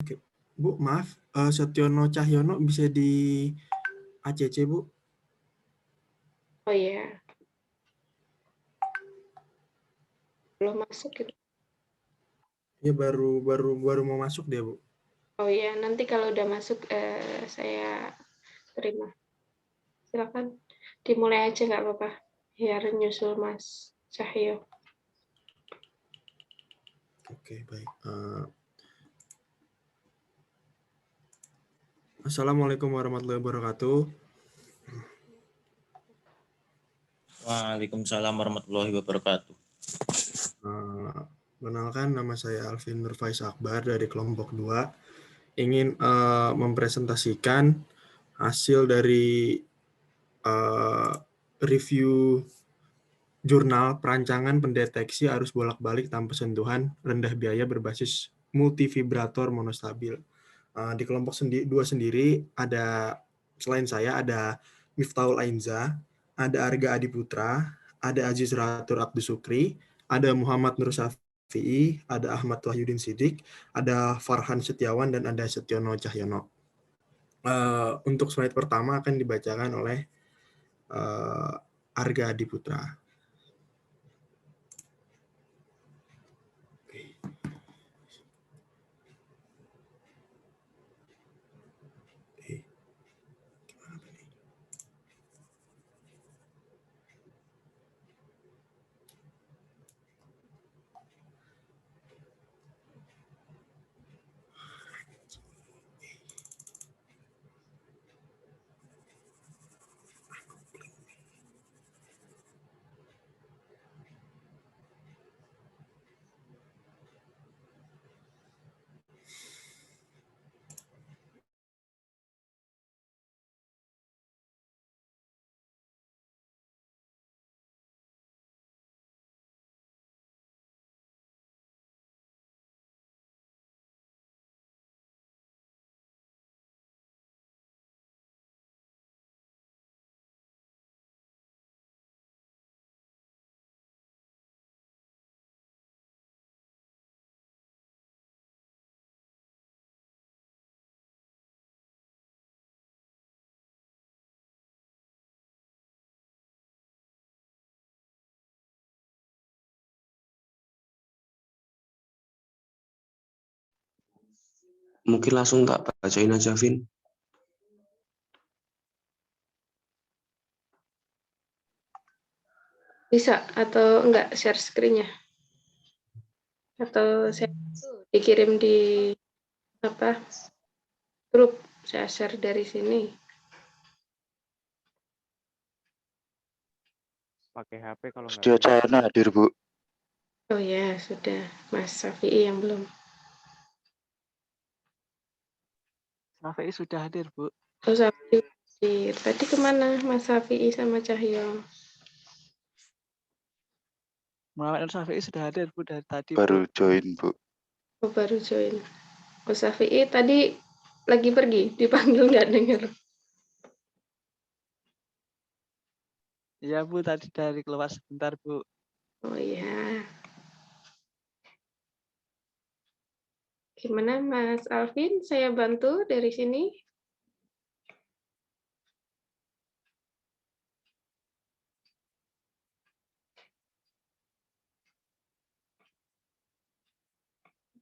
Oke. Bu, maaf, Setiono Cahyono bisa di ACC, Bu? Oh iya, belum masuk gitu. Ya baru mau masuk dia, Bu. Oh iya, nanti kalau udah masuk saya terima. Silakan dimulai aja nggak apa-apa. Biar nyusul Mas Cahyo. Oke, baik. Assalamualaikum warahmatullahi wabarakatuh. Waalaikumsalam warahmatullahi wabarakatuh. Perkenalkan, nama saya Alvin Nurfaiz Akbar dari kelompok 2. Ingin mempresentasikan hasil dari review jurnal perancangan pendeteksi arus bolak-balik tanpa sentuhan rendah biaya berbasis multivibrator monostabil. Di kelompok 2 sendiri ada, selain saya, ada Miftahul Ainza, ada Arga Adiputra, ada Aziz Ratur Abdusukri, ada Muhammad Nur Syafi'i, ada Ahmad Wahyudin Sidik, ada Farhan Setiawan, dan ada Setiono Cahyono. Untuk slide pertama akan dibacakan oleh Arga Adiputra. Mungkin langsung tak bacain aja, Vin. Bisa atau enggak share screen-nya? Atau saya dikirim di apa grup, saya share dari sini. Pakai HP kalau nggak Sudah bisa. Cahyono hadir, Bu. Oh ya, sudah. Mas Syafi'i yang belum. Syafi'i sudah hadir, Bu. Oh, Syafi'i hadir. Tadi kemana Mas Syafi'i sama Cahyo? Muhammad Nur Syafi'i sudah hadir, Bu, dari tadi, Baru Bu. join, Bu. Oh, baru join. Mas Syafi'i tadi lagi pergi, dipanggil nggak dengar. Iya, Bu, tadi dari keluar sebentar, Bu. Oh iya. Gimana Mas Alvin? Saya bantu dari sini.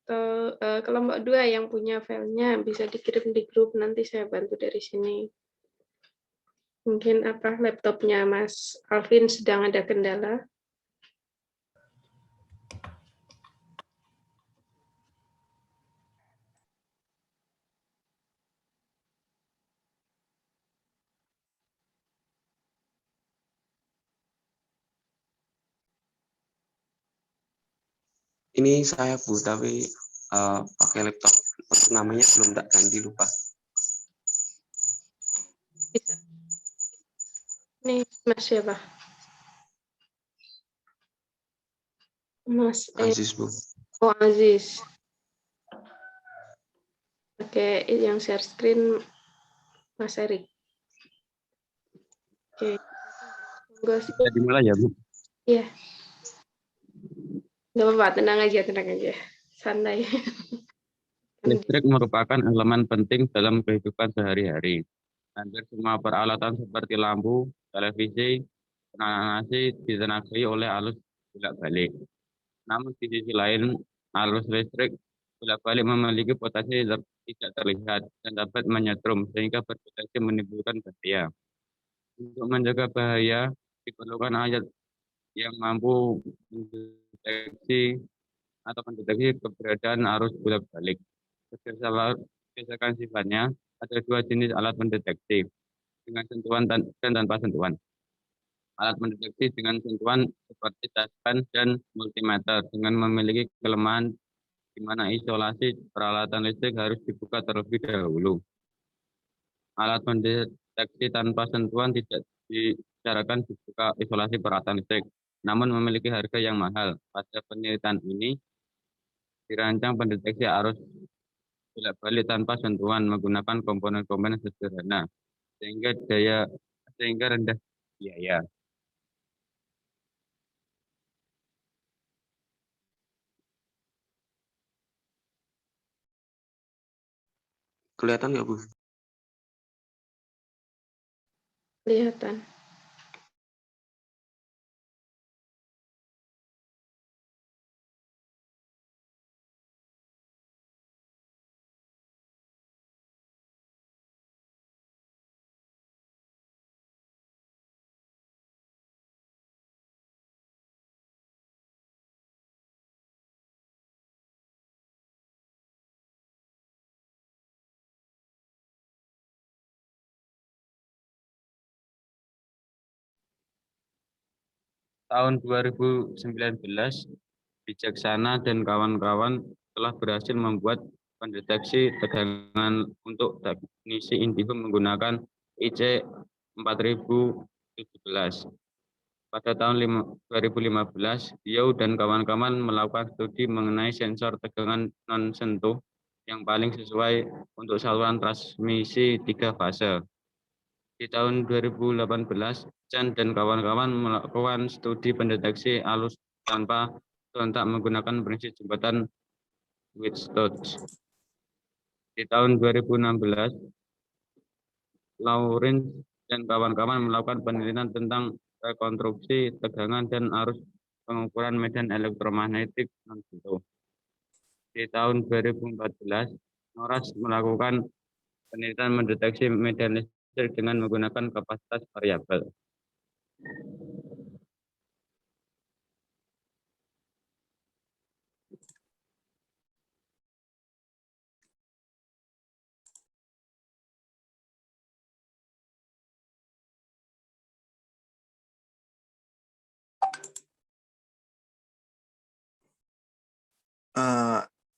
Atau kelompok 2 yang punya filenya bisa dikirim di grup, nanti saya bantu dari sini. Mungkin laptopnya Mas Alvin sedang ada kendala. Ini saya, Bu, tapi pakai laptop. Namanya belum tak ganti, lupa. Bisa. Ini Mas siapa? Mas Aziz, Bu. Oh, Aziz. Oke, yang share screen Mas Erik. Oke. Monggo. Bisa dimulai ya, Bu? Iya. Nggak apa-apa, tenang aja, tenang aja. Santai. Listrik merupakan elemen penting dalam kehidupan sehari-hari. Hampir semua peralatan seperti lampu, televisi, penanak nasi ditenagai oleh arus bolak-balik. Namun di sisi lain, arus listrik bolak-balik memiliki potensi tidak terlihat dan dapat menyetrum sehingga berpotensi menimbulkan bahaya. Untuk menjaga bahaya, diperlukan alat yang mampu mendeteksi keberadaan arus bolak-balik. Berdasarkan sifatnya, ada dua jenis alat pendeteksi, dengan sentuhan dan tanpa sentuhan. Alat pendeteksi dengan sentuhan seperti taspen dan multimeter dengan memiliki kelemahan di mana isolasi peralatan listrik harus dibuka terlebih dahulu. Alat pendeteksi tanpa sentuhan tidak dibicarakan dibuka isolasi peralatan listrik, namun memiliki harga yang mahal. Pada penelitian ini, dirancang pendeteksi arus bolak-balik tanpa sentuhan menggunakan komponen-komponen sederhana, sehingga rendah biaya. Kelihatan nggak, Bu? Kelihatan. Tahun 2019, Bijaksana dan kawan-kawan telah berhasil membuat pendeteksi tegangan untuk teknisi IndiHome menggunakan IC 4017. Pada tahun 2015, Yau dan kawan-kawan melakukan studi mengenai sensor tegangan non-sentuh yang paling sesuai untuk saluran transmisi 3 fase. Di tahun 2018, Chan dan kawan-kawan melakukan studi pendeteksi arus tanpa kontak menggunakan prinsip jembatan Wheatstone. Di tahun 2016, Lawrence dan kawan-kawan melakukan penelitian tentang rekonstruksi tegangan dan arus pengukuran medan elektromagnetik non-sentuh. Di tahun 2014, Noras melakukan penelitian mendeteksi medan listrik dengan menggunakan kapasitas variabel.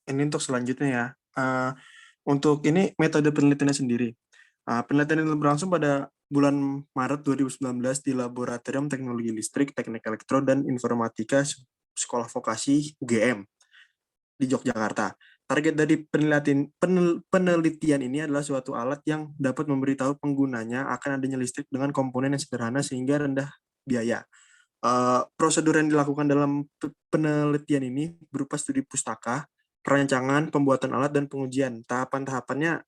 Ini untuk selanjutnya ya. Untuk ini metode penelitiannya sendiri. Penelitian ini berlangsung pada bulan Maret 2019 di Laboratorium Teknologi Listrik, Teknik Elektro, dan Informatika Sekolah Vokasi UGM di Yogyakarta. Target dari penelitian ini adalah suatu alat yang dapat memberitahu penggunanya akan adanya listrik dengan komponen yang sederhana sehingga rendah biaya. Prosedur yang dilakukan dalam penelitian ini berupa studi pustaka, perancangan, pembuatan alat, dan pengujian. Tahapan-tahapannya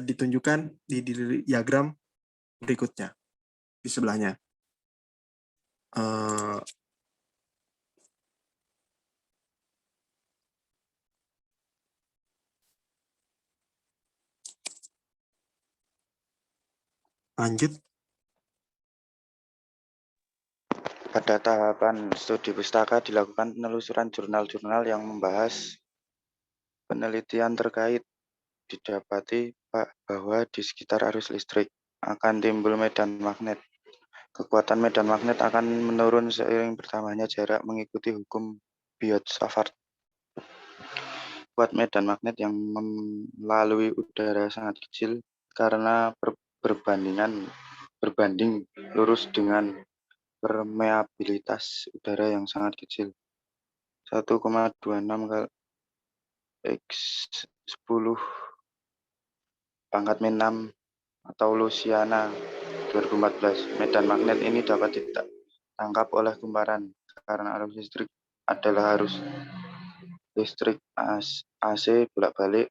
ditunjukkan di diagram berikutnya di sebelahnya. Lanjut. Pada tahapan studi pustaka dilakukan penelusuran jurnal-jurnal yang membahas penelitian terkait. Didapati bahwa di sekitar arus listrik akan timbul medan magnet. Kekuatan medan magnet akan menurun seiring bertambahnya jarak mengikuti hukum Biot-Savart. Kuat medan magnet yang melalui udara sangat kecil karena berbanding lurus dengan permeabilitas udara yang sangat kecil, 1,26 x 10⁻⁶ atau Louisiana 2014. Medan magnet ini dapat ditangkap oleh kumparan karena arus listrik adalah arus listrik AC bolak-balik,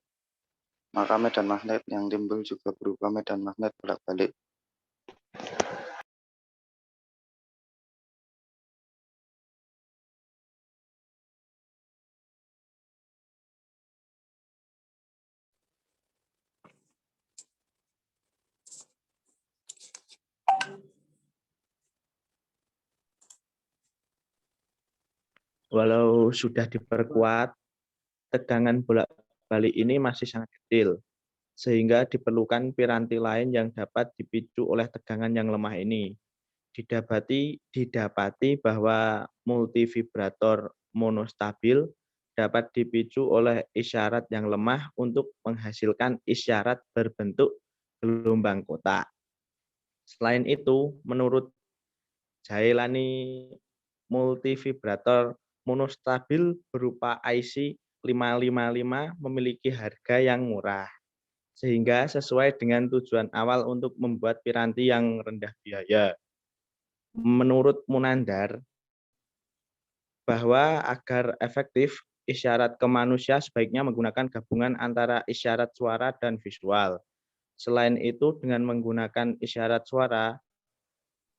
maka medan magnet yang timbul juga berupa medan magnet bolak-balik. Walau sudah diperkuat, tegangan bolak-balik ini masih sangat kecil, sehingga diperlukan piranti lain yang dapat dipicu oleh tegangan yang lemah ini. Didapati bahwa multivibrator monostabil dapat dipicu oleh isyarat yang lemah untuk menghasilkan isyarat berbentuk gelombang kotak. Selain itu, menurut Jaelani, multivibrator monostabil berupa IC 555 memiliki harga yang murah, sehingga sesuai dengan tujuan awal untuk membuat piranti yang rendah biaya. Menurut Munandar, bahwa agar efektif, isyarat ke manusia sebaiknya menggunakan gabungan antara isyarat suara dan visual. Selain itu, dengan menggunakan isyarat suara,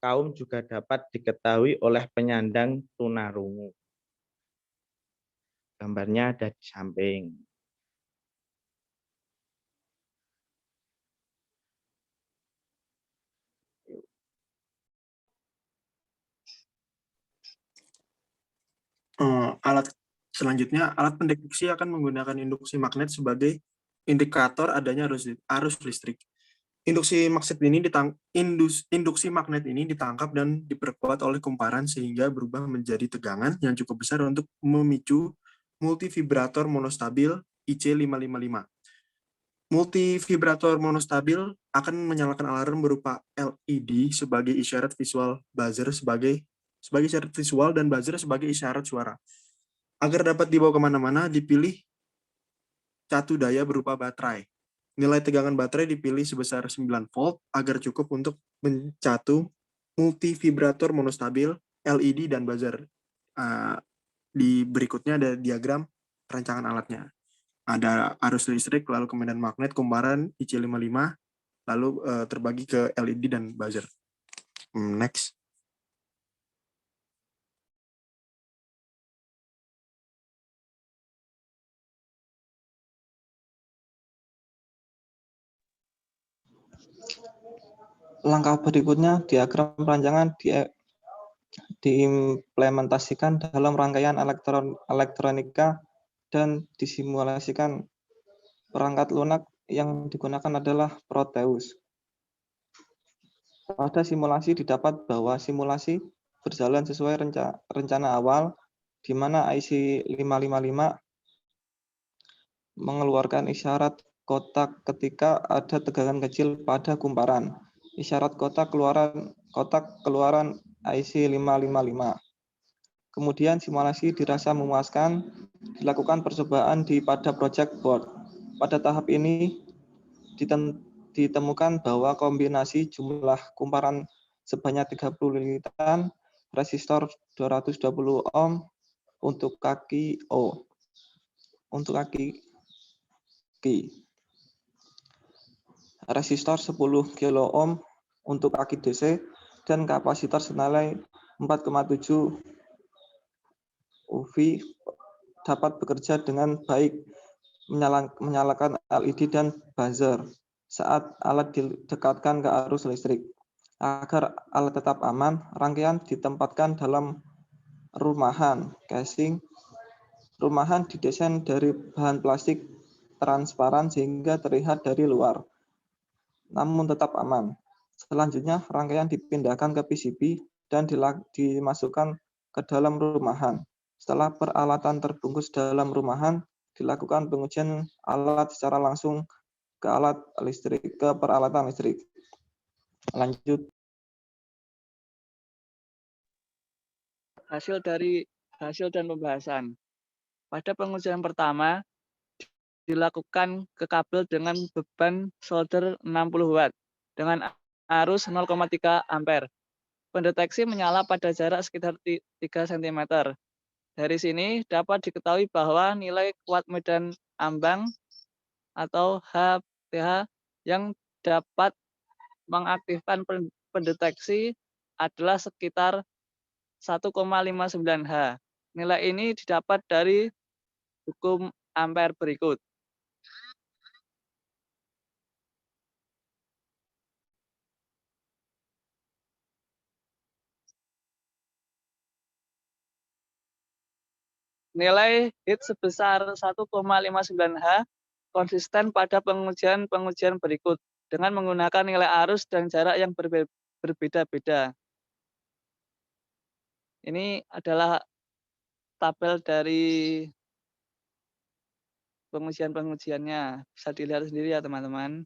kaum juga dapat diketahui oleh penyandang tunarungu. Gambarnya ada di samping. Alat selanjutnya, alat pendeteksi akan menggunakan induksi magnet sebagai indikator adanya arus listrik. Induksi magnet ini ditangkap dan diperkuat oleh kumparan sehingga berubah menjadi tegangan yang cukup besar untuk memicu multivibrator monostabil IC555. Multivibrator monostabil akan menyalakan alarm berupa LED sebagai isyarat visual, buzzer sebagai isyarat visual, dan buzzer sebagai isyarat suara. Agar dapat dibawa kemana-mana, dipilih catu daya berupa baterai. Nilai tegangan baterai dipilih sebesar 9 volt agar cukup untuk mencatu multivibrator monostabil, LED, dan buzzer. Di berikutnya ada diagram rancangan alatnya. Ada arus listrik, lalu ke medan magnet, kumparan IC55, lalu terbagi ke LED dan buzzer. Next. Langkah berikutnya, diagram perancangan diimplementasikan dalam rangkaian elektronika dan disimulasikan. Perangkat lunak yang digunakan adalah Proteus. Pada simulasi didapat bahwa simulasi berjalan sesuai rencana awal, di mana IC 555 mengeluarkan isyarat kotak ketika ada tegangan kecil pada kumparan. Isyarat kotak keluaran IC 555. Kemudian simulasi dirasa memuaskan, dilakukan percobaan pada project board. Pada tahap ini ditemukan bahwa kombinasi jumlah kumparan sebanyak 30 lilitan, resistor 220 ohm untuk kaki O. Untuk kaki Q. Resistor 10 kilo ohm untuk kaki DC dan kapasitor senilai 4,7 UV dapat bekerja dengan baik menyalakan LED dan buzzer saat alat didekatkan ke arus listrik. Agar alat tetap aman, rangkaian ditempatkan dalam rumahan casing. Rumahan didesain dari bahan plastik transparan sehingga terlihat dari luar, namun tetap aman. Selanjutnya, rangkaian dipindahkan ke PCB dan dimasukkan ke dalam rumahan. Setelah peralatan terbungkus dalam rumahan, dilakukan pengujian alat secara langsung ke peralatan listrik. Lanjut. Hasil dan pembahasan. Pada pengujian pertama, dilakukan ke kabel dengan beban solder 60 watt dengan arus 0,3 ampere. Pendeteksi menyala pada jarak sekitar 3 cm. Dari sini dapat diketahui bahwa nilai kuat medan ambang atau HPH yang dapat mengaktifkan pendeteksi adalah sekitar 1,59 H. Nilai ini didapat dari hukum Ampere berikut. Nilai hit sebesar 1,59 H konsisten pada pengujian berikut dengan menggunakan nilai arus dan jarak yang berbeda-beda. Ini adalah tabel dari pengujian-pengujiannya. Bisa dilihat sendiri ya teman-teman.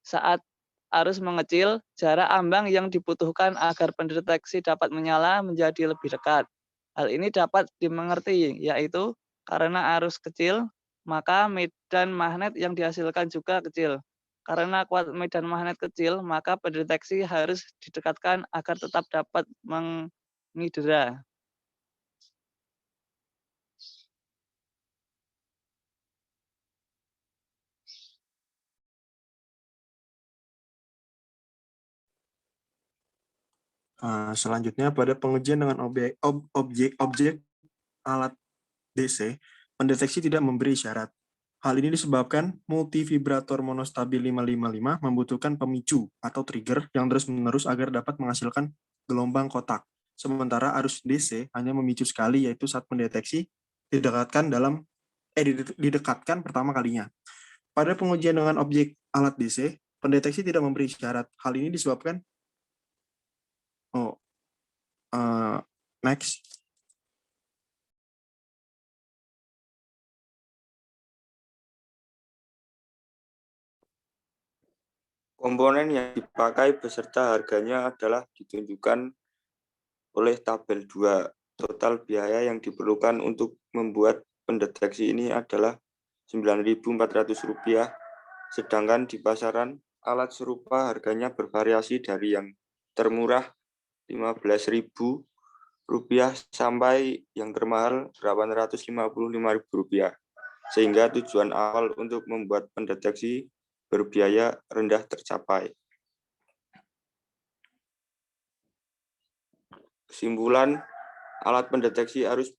Saat arus mengecil, jarak ambang yang dibutuhkan agar pendeteksi dapat menyala menjadi lebih dekat. Hal ini dapat dimengerti, yaitu karena arus kecil, maka medan magnet yang dihasilkan juga kecil. Karena kuat medan magnet kecil, maka pendeteksi harus didekatkan agar tetap dapat mengindera. Selanjutnya pada pengujian dengan objek alat DC, pendeteksi tidak memberi isyarat. Hal ini disebabkan multivibrator monostabil 555 membutuhkan pemicu atau trigger yang terus-menerus agar dapat menghasilkan gelombang kotak. Sementara arus DC hanya memicu sekali, yaitu saat pendeteksi didekatkan pertama kalinya. Pada pengujian dengan objek alat DC, pendeteksi tidak memberi isyarat. Hal ini disebabkan next. Komponen yang dipakai beserta harganya adalah ditunjukkan oleh tabel 2. Total biaya yang diperlukan untuk membuat pendeteksi ini adalah Rp9.400, sedangkan di pasaran alat serupa harganya bervariasi dari yang termurah Rp15.000 sampai yang termahal Rp855.000, sehingga tujuan awal untuk membuat pendeteksi berbiaya rendah tercapai. Kesimpulan, alat pendeteksi arus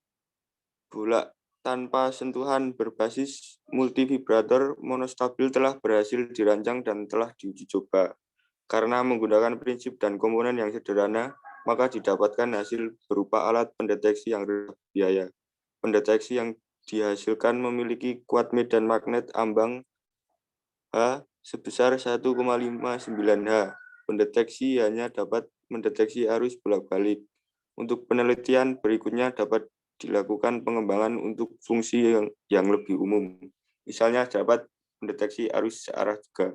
bolak tanpa sentuhan berbasis multivibrator monostabil telah berhasil dirancang dan telah diuji coba. Karena menggunakan prinsip dan komponen yang sederhana, maka didapatkan hasil berupa alat pendeteksi yang rendah biaya. Pendeteksi yang dihasilkan memiliki kuat medan magnet ambang H sebesar 1,59 H. Pendeteksi hanya dapat mendeteksi arus bolak-balik. Untuk penelitian berikutnya dapat dilakukan pengembangan untuk fungsi yang lebih umum. Misalnya dapat mendeteksi arus searah juga.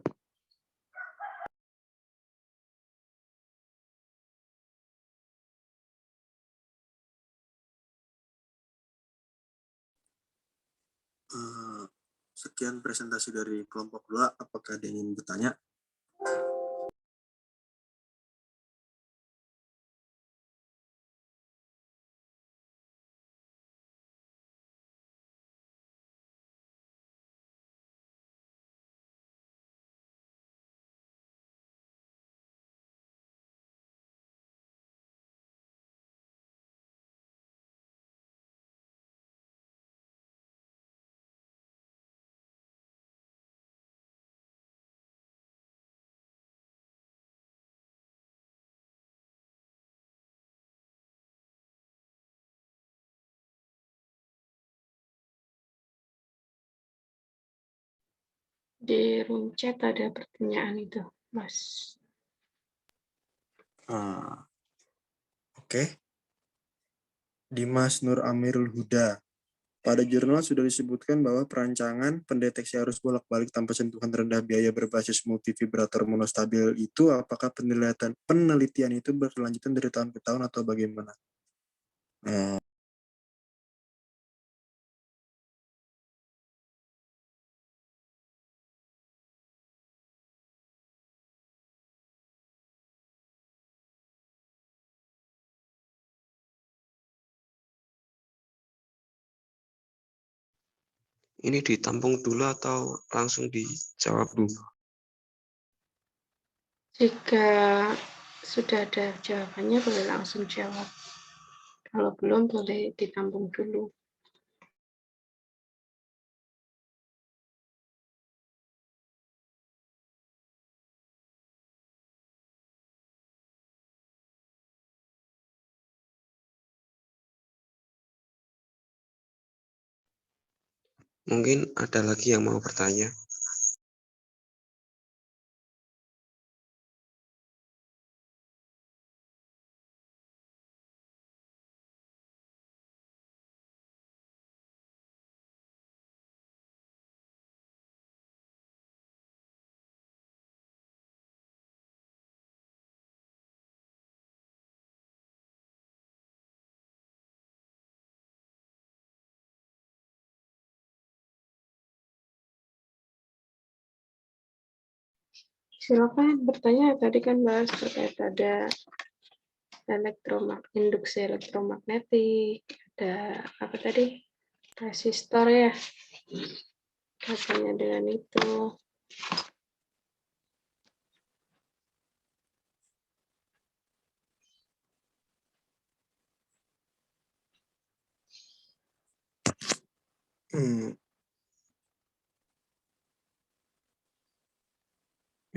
Sekian presentasi dari kelompok 2. Apakah ada yang ingin bertanya? Di room chat ada pertanyaan itu, Mas. Oke. Dimas Nur Amirul Huda. Pada jurnal sudah disebutkan bahwa perancangan pendeteksi arus bolak-balik tanpa sentuhan rendah biaya berbasis multivibrator monostabil itu apakah penelitian itu berkelanjutan dari tahun ke tahun atau bagaimana? Ini ditampung dulu atau langsung dijawab dulu? Jika sudah ada jawabannya boleh langsung jawab. Kalau belum boleh ditampung dulu. Mungkin ada lagi yang mau bertanya. Silakan bertanya. Tadi kan bahas terkait ada induksi elektromagnetik, ada apa tadi? Resistor ya. Katanya dengan itu.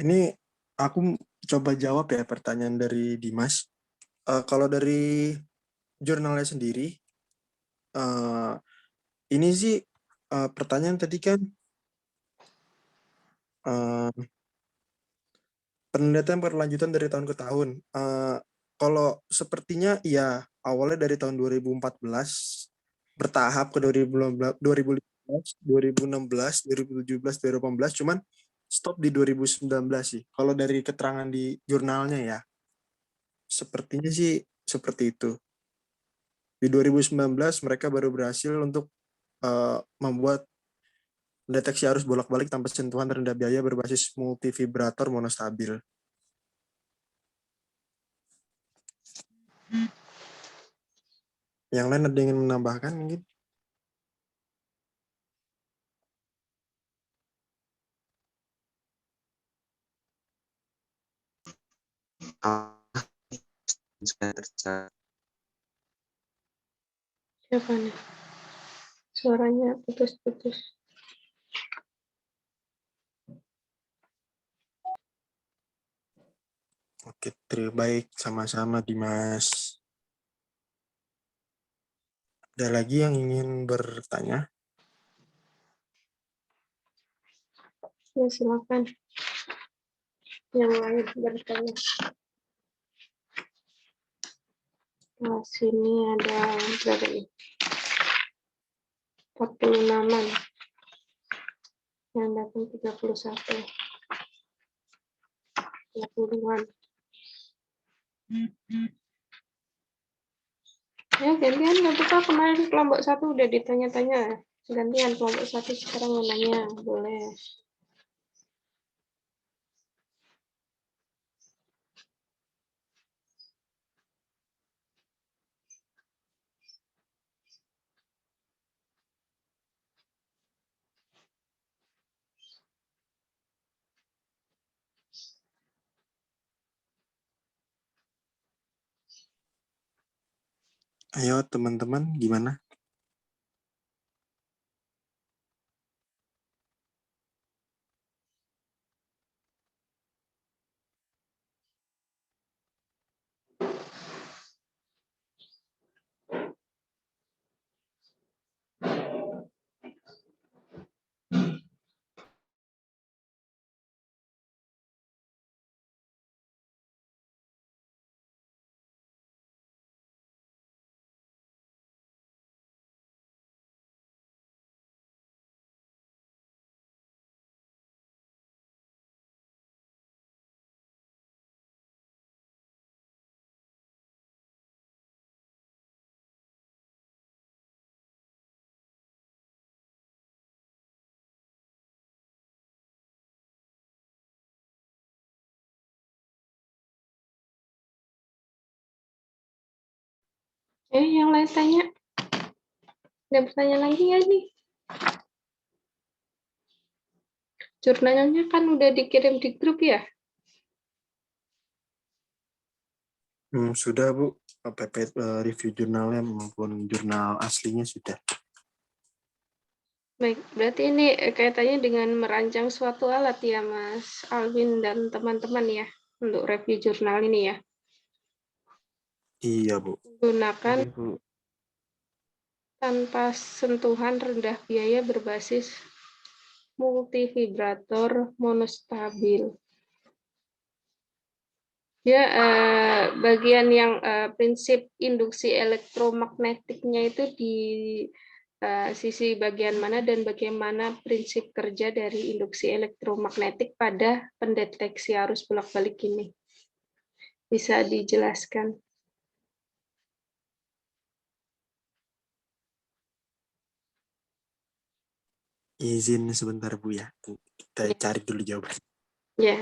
Ini aku coba jawab ya pertanyaan dari Dimas. Kalau dari jurnalnya sendiri, ini sih pertanyaan tadi kan penelitian berkelanjutan dari tahun ke tahun. Kalau sepertinya ya awalnya dari tahun 2014 bertahap ke 2015, 2016, 2017, 2018, cuman stop di 2019 sih. Kalau dari keterangan di jurnalnya ya, sepertinya sih seperti itu. Di 2019 mereka baru berhasil untuk membuat deteksi arus bolak-balik tanpa sentuhan rendah biaya berbasis multivibrator monostabil. Yang lain ada yang ingin menambahkan mungkin? Siapa nih? Suaranya putus-putus. Oke, baik. Sama-sama Dimas. Ada lagi yang ingin bertanya? Ya, silakan. Yang lain bertanya. Nah, sini ada berapa nih? 46-an. Yang datang 31. 30-an. Ya, gantian nggak apa-apa. Kemarin kelompok 1 udah ditanya-tanya. Gantian kelompok 1 sekarang mau nanya. Boleh. Ayo teman-teman, gimana? Yang lain tanya. Ada bertanya lagi nggak nih? Jurnalnya kan udah dikirim di grup ya? Sudah Bu, review jurnalnya maupun jurnal aslinya sudah. Baik, berarti ini kaitannya dengan merancang suatu alat ya Mas Alvin dan teman-teman ya, untuk review jurnal ini ya. Iya Bu. Gunakan Oke, Bu. tanpa sentuhan rendah biaya berbasis multivibrator monostabil. Ya, bagian yang prinsip induksi elektromagnetiknya itu di sisi bagian mana dan bagaimana prinsip kerja dari induksi elektromagnetik pada pendeteksi arus bolak-balik ini. Bisa dijelaskan? Izin sebentar Bu ya. Kita Ya. cari dulu jawaban. Ya,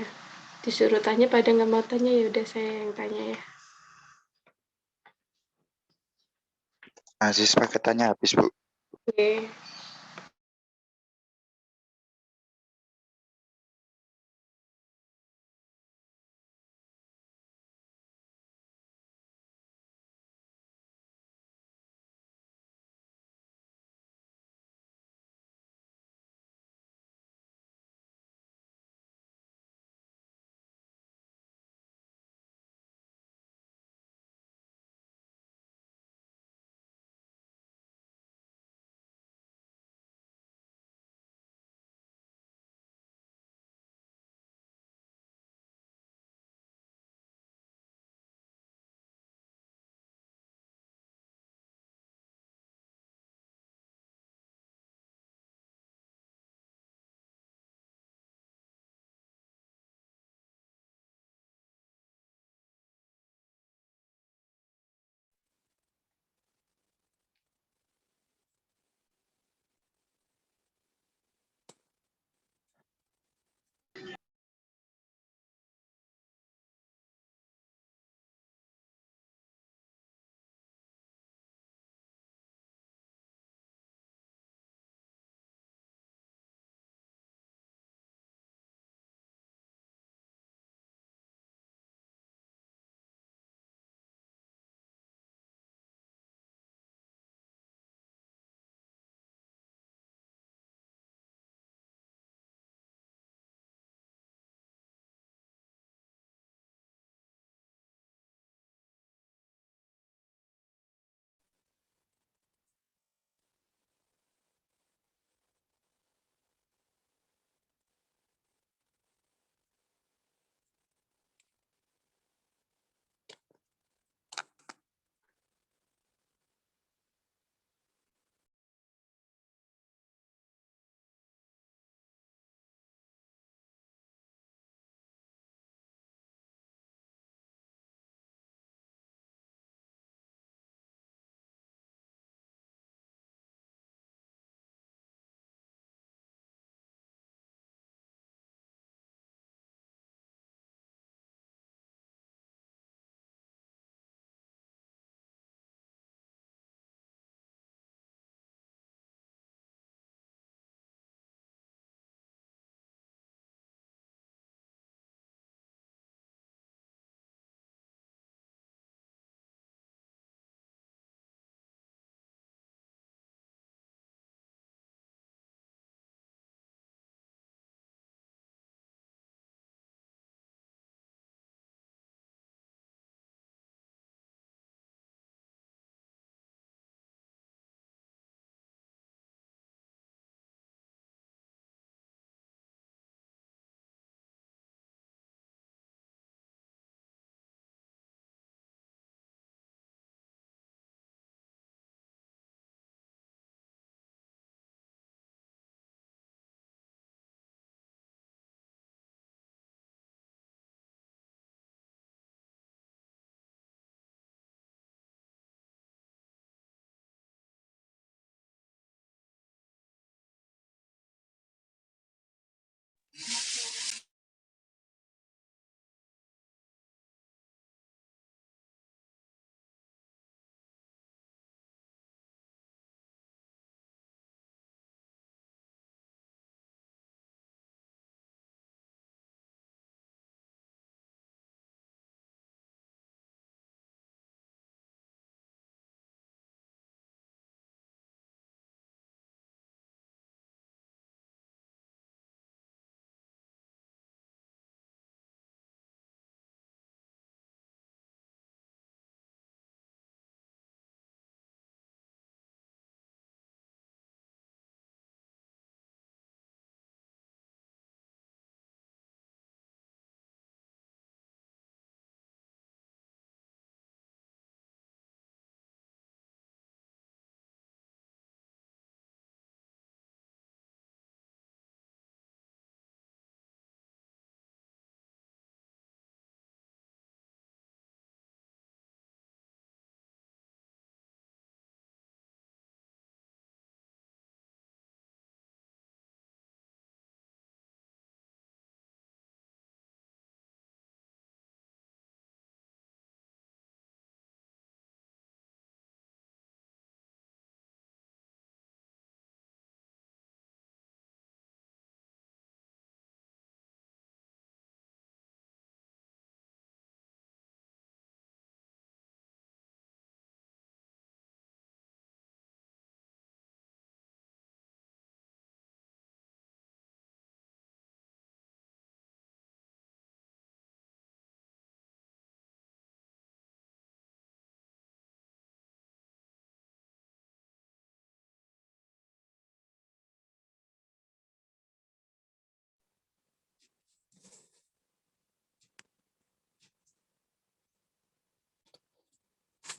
disuruh tanya pada nggak mau tanya, ya udah saya yang tanya ya. Aziz paketannya habis, Bu. Oke.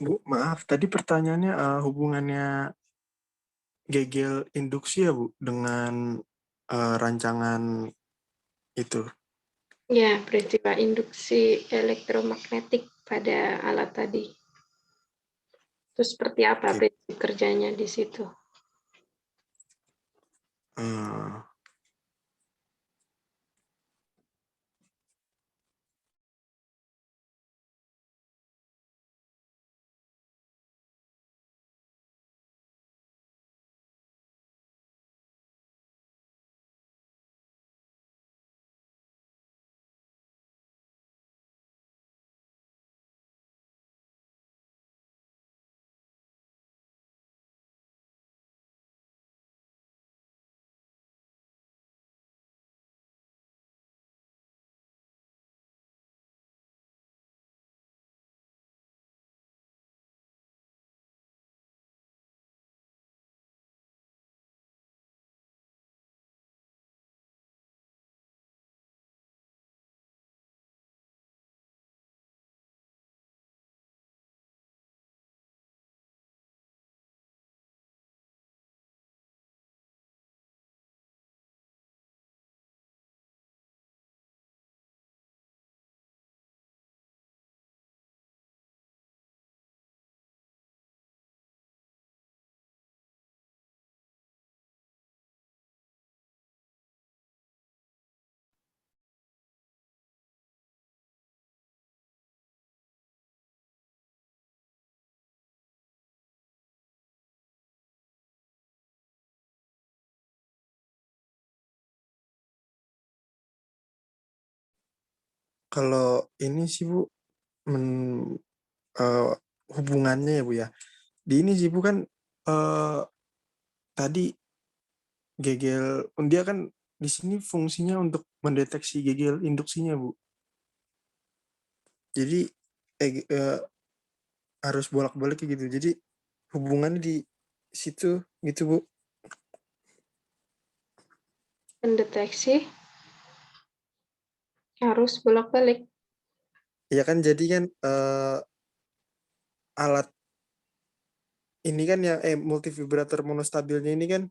Bu, maaf, tadi pertanyaannya hubungannya gegel induksi ya Bu dengan rancangan itu. Ya, peristiwa induksi elektromagnetik pada alat tadi. Itu seperti apa Oke. prinsip kerjanya di situ? Eh, Kalau ini sih Bu, hubungannya ya Bu ya. Di ini sih Bu kan tadi gegel, dia kan di sini fungsinya untuk mendeteksi gegel induksinya Bu. Jadi harus bolak-balik gitu. Jadi hubungannya di situ gitu Bu. Pendeteksi harus bolak-balik. Ya kan jadi kan alat ini kan yang multivibrator monostabilnya ini kan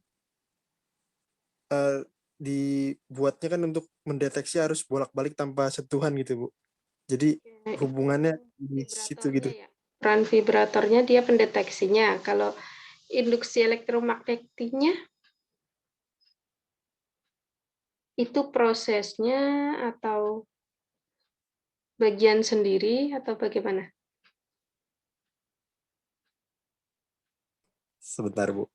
dibuatnya kan untuk mendeteksi harus bolak-balik tanpa sentuhan gitu Bu. Jadi hubungannya di situ gitu. Ya. Peran vibratornya dia pendeteksinya. Kalau induksi elektromagnetiknya itu prosesnya atau bagian sendiri atau bagaimana? Sebentar Bu.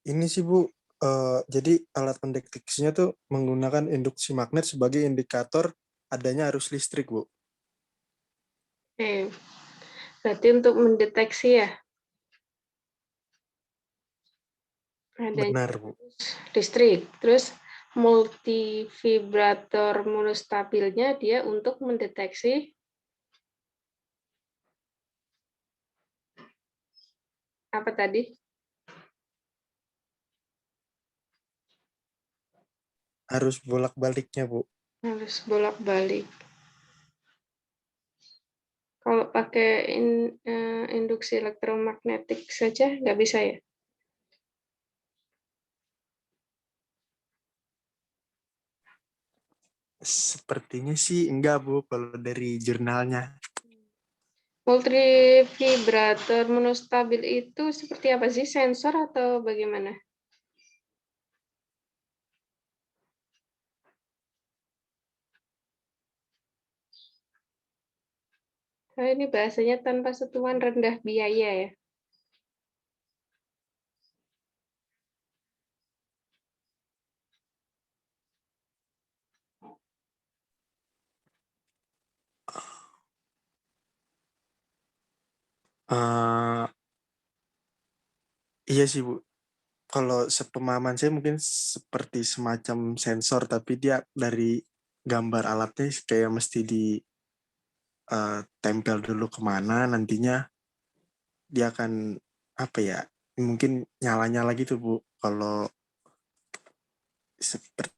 Ini sih Bu, jadi alat pendeteksinya tuh menggunakan induksi magnet sebagai indikator adanya arus listrik Bu. Berarti untuk mendeteksi ya? Benar Bu. Listrik. Terus multivibrator monostabilnya dia untuk mendeteksi apa tadi? Harus bolak-baliknya, Bu. Harus bolak-balik. Kalau pakai induksi elektromagnetik saja nggak bisa ya? Sepertinya sih enggak, Bu, kalau dari jurnalnya. Multivibrator monostabil itu seperti apa sih? Sensor atau bagaimana? Nah, ini bahasanya tanpa sentuhan rendah biaya ya. Eh, iya sih, Bu. Kalau sepemahaman saya mungkin seperti semacam sensor, tapi dia dari gambar alatnya kayak mesti ditempel dulu kemana, nantinya dia akan apa ya? Mungkin nyala-nyala gitu, Bu. Kalau seperti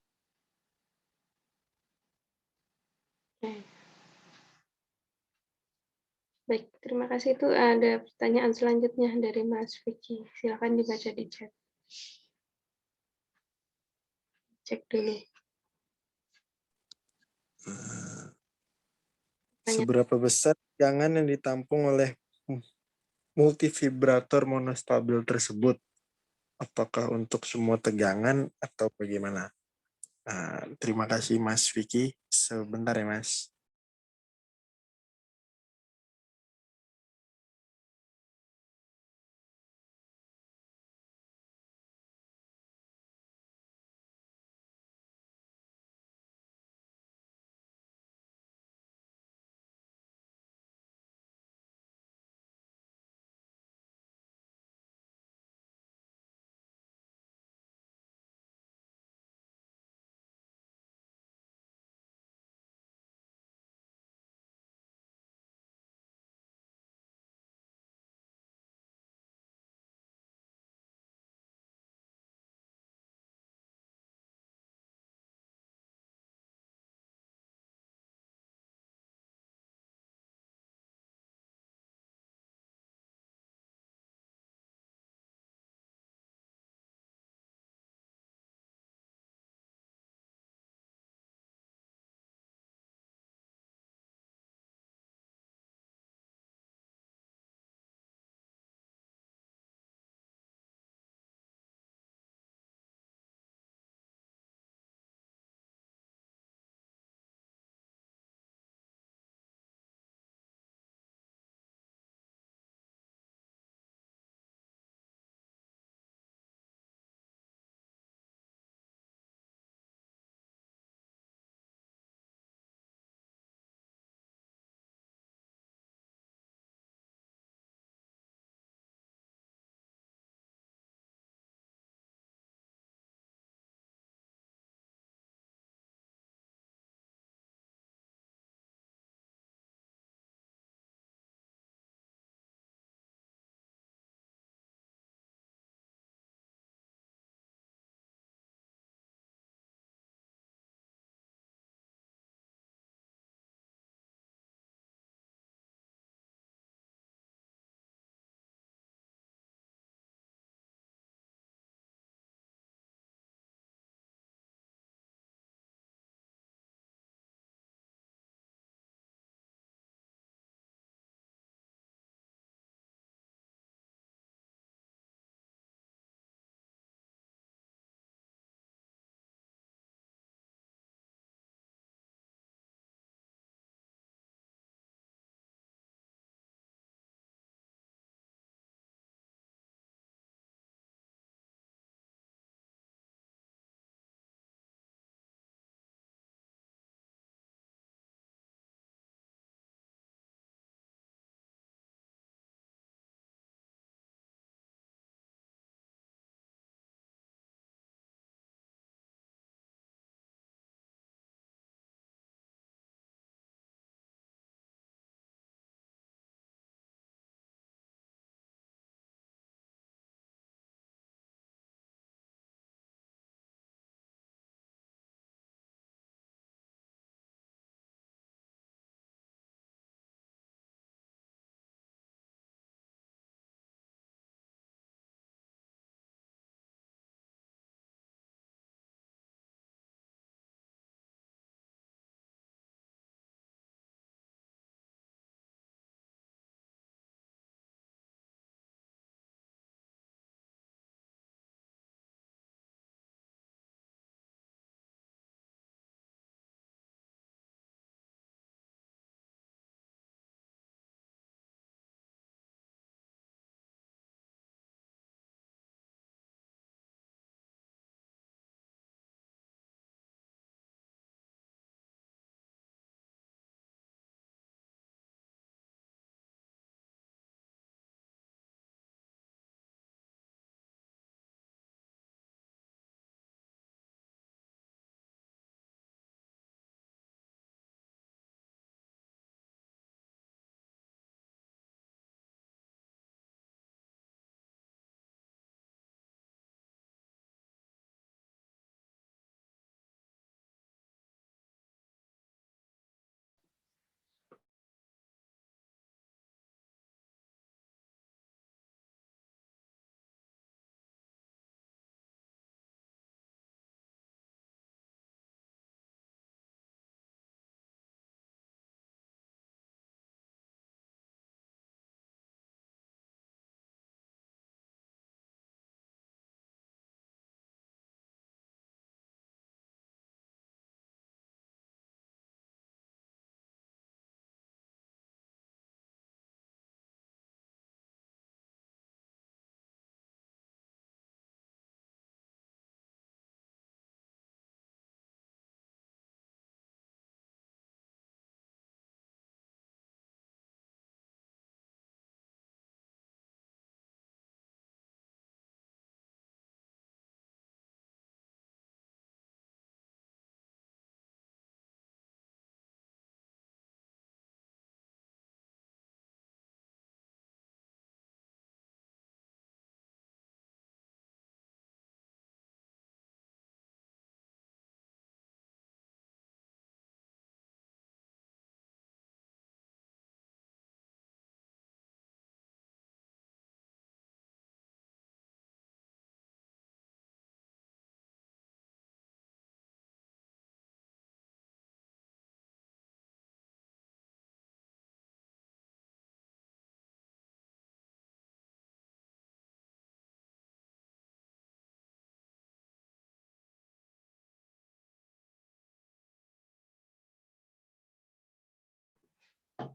Baik, terima kasih. Itu ada pertanyaan selanjutnya dari Mas Vicky. Silakan dibaca di chat. Cek dulu. seberapa besar tegangan yang ditampung oleh multivibrator monostabil tersebut? Apakah untuk semua tegangan atau bagaimana? Terima kasih Mas Vicky. Sebentar ya Mas.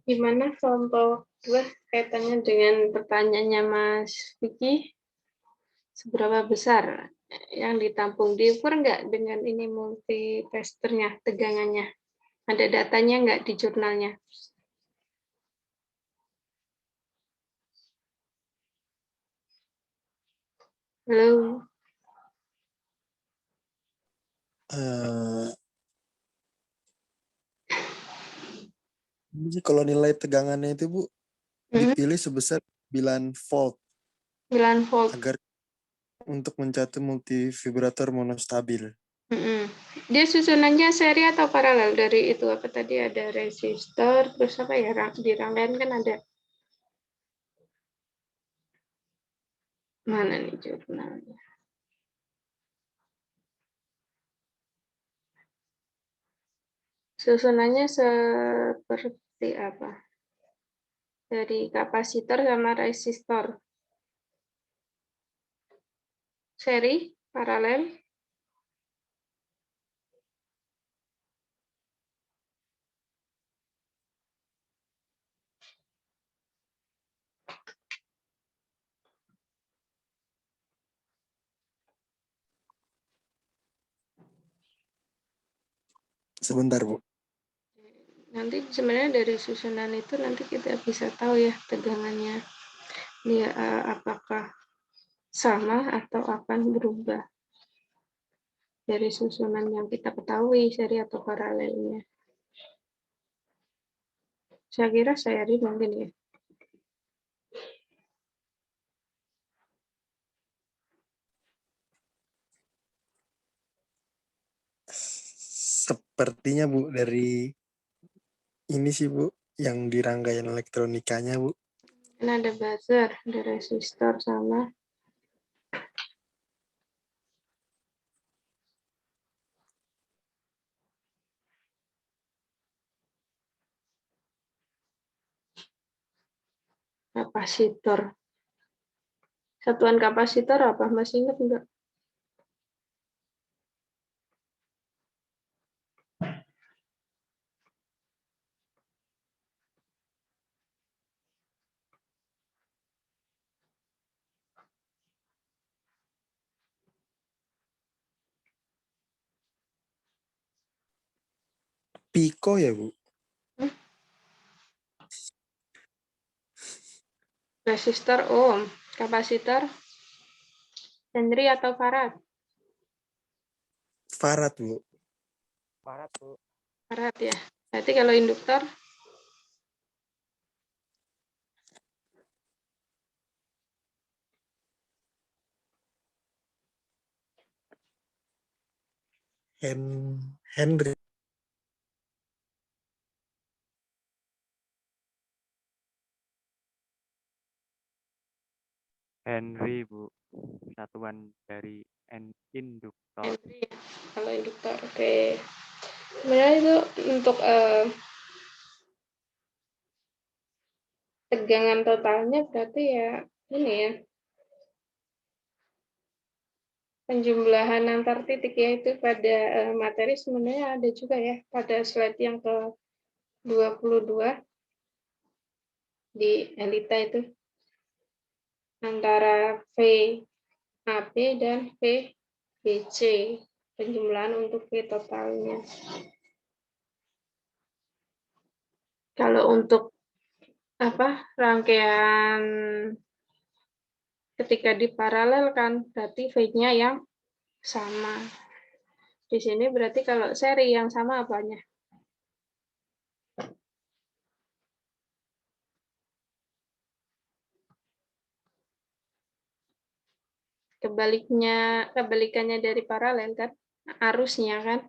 Gimana kelompok 2 kaitannya dengan pertanyaannya Mas Vicky? Seberapa besar yang ditampung? Diukur nggak dengan ini multitesternya, tegangannya? Ada datanya nggak di jurnalnya? Halo? Jadi kalau nilai tegangannya itu Bu dipilih sebesar 9 volt 9 volt. agar untuk mencapai multivibrator monostabil. Dia susunannya seri atau paralel dari itu apa tadi ada resistor terus apa ya di rangkaian kan ada mana nih jurnalnya? Susunannya seperti apa? Dari kapasitor sama resistor. Seri, paralel. Sebentar Bu. Nanti sebenarnya dari susunan itu nanti kita bisa tahu ya tegangannya dia apakah sama atau akan berubah dari susunan yang kita ketahui seri atau paralelnya. Saya kira seri mungkin ya. Sepertinya Bu dari ini sih Bu yang di rangkaian elektronikanya Bu. Ini ada buzzer, ada resistor sama kapasitor. Satuan kapasitor apa? Masih ingat enggak? Pico ya Bu? Resistor ohm, kapasitor Henry atau farad? Farad Bu. Farad, Bu. Farad ya. Berarti kalau induktor Henry. Henry, Bu. Satuan dari induktor. Henry ya. Kalau induktor oke. Sebenarnya itu untuk tegangan totalnya berarti ya ini ya penjumlahan antar titik ya itu pada materi sebenarnya ada juga ya pada slide yang ke 22 di Elita itu antara VAB dan VBC penjumlahan untuk V totalnya. Kalau untuk rangkaian ketika diparalelkan berarti V-nya yang sama. Di sini berarti kalau seri yang sama apanya? Kebalikannya dari paralel kan? Arusnya kan?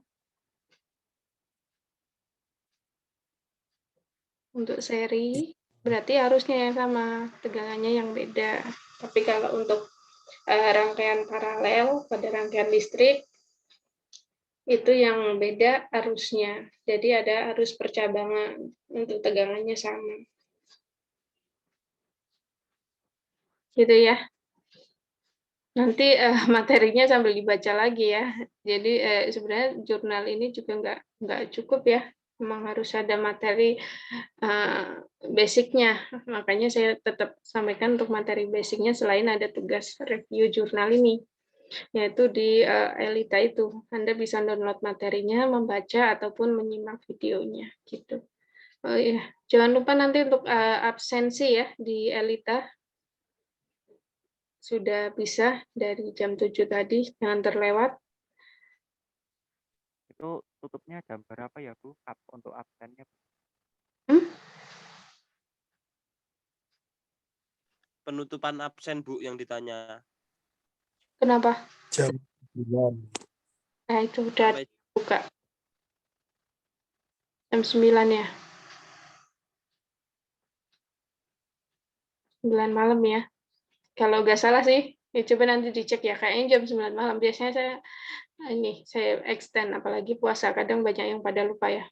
Untuk seri berarti arusnya yang sama, tegangannya yang beda. Tapi kalau untuk rangkaian paralel pada rangkaian listrik itu yang beda arusnya. Jadi ada arus percabangan untuk tegangannya sama. Gitu ya. Nanti materinya sambil dibaca lagi ya. Jadi sebenarnya jurnal ini juga nggak cukup ya Memang harus ada materi basicnya. Makanya saya tetap sampaikan untuk materi basicnya selain ada tugas review jurnal ini, yaitu di Elita itu. Anda bisa download materinya, membaca ataupun menyimak videonya gitu. Oh iya, jangan lupa nanti untuk absensi ya di Elita. Sudah bisa dari jam 7 tadi, jangan terlewat. Itu tutupnya jam berapa ya Bu? Untuk absennya. Penutupan absen Bu yang ditanya. Kenapa? Jam 9. Nah itu udah buka. Jam 9 ya. 9 malam ya. Kalau nggak salah sih, ya coba nanti dicek ya. Kayaknya jam 9 malam. Biasanya saya extend, apalagi puasa. Kadang banyak yang pada lupa ya.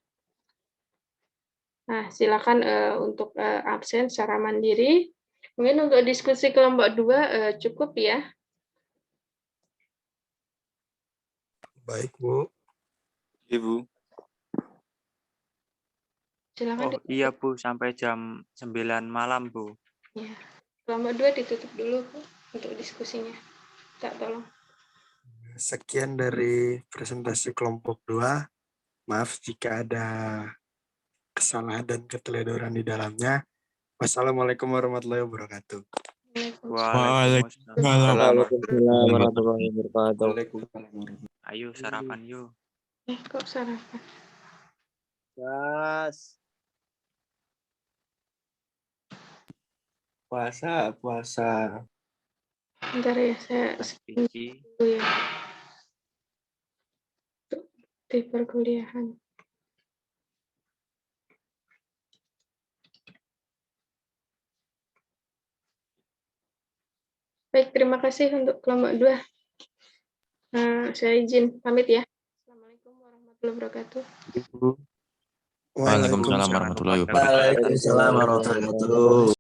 Nah, silakan untuk absen secara mandiri. Mungkin untuk diskusi kelompok 2 cukup ya. Baik, Bu. Ibu. Silakan. Iya Bu, sampai jam 9 malam Bu. Ya. Kelompok 2 ditutup dulu Bu, untuk diskusinya. Tak tolong. Sekian dari presentasi kelompok 2. Maaf jika ada kesalahan dan keteledoran di dalamnya. Wassalamualaikum warahmatullahi wabarakatuh. Waalaikumsalam. warahmatullahi wabarakatuh. Ayo sarapan yuk. Kok sarapan? Gas. Puasa. Bentar ya, saya Vicky. dulu ya. Untuk di perkuliahan. Baik, terima kasih untuk kelompok 2. Saya izin pamit ya. Assalamualaikum warahmatullahi wabarakatuh. Waalaikumsalam warahmatullahi wabarakatuh. Waalaikumsalam warahmatullahi wabarakatuh.